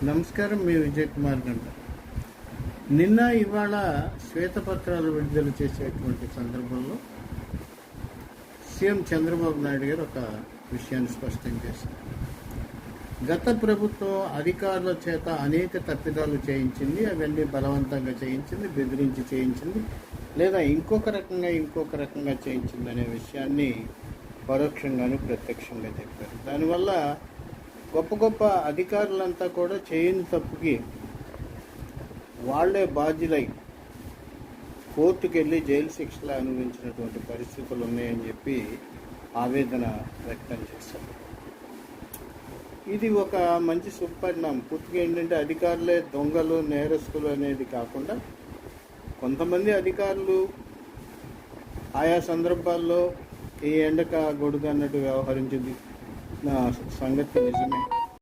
నమస్కారం, మీ విజయ్ కుమార్ గంట. నిన్న ఇవాళ శ్వేతపత్రాలు విడుదల చేసేటువంటి సందర్భంలో సీఎం చంద్రబాబు నాయుడు గారు ఒక విషయాన్ని స్పష్టం చేశారు. గత ప్రభుత్వం అధికారుల చేత అనేక తప్పిదాలు చేయించింది, అవన్నీ బలవంతంగా చేయించింది, బెదిరించి చేయించింది, లేదా ఇంకొక రకంగా చేయించింది అనే విషయాన్ని పరోక్షంగాను ప్రత్యక్షంగా చెప్పారు. దానివల్ల గొప్ప అధికారులంతా కూడా చేయని తప్పుకి వాళ్లే బాధ్యులై కోర్టుకు వెళ్ళి జైలు శిక్షలు అనుభవించినటువంటి పరిస్థితులు ఉన్నాయని చెప్పి ఆవేదన వ్యక్తం చేశారు. ఇది ఒక మంచి సుపరిణామం. పూర్తిగా ఏంటంటే అధికారులే దొంగలు, నేరస్తులు అనేది కాకుండా కొంతమంది అధికారులు ఆయా సందర్భాల్లో ఈ ఎండక గొడుగు అన్నట్టు వ్యవహరించింది నా సంగతి నిజమే.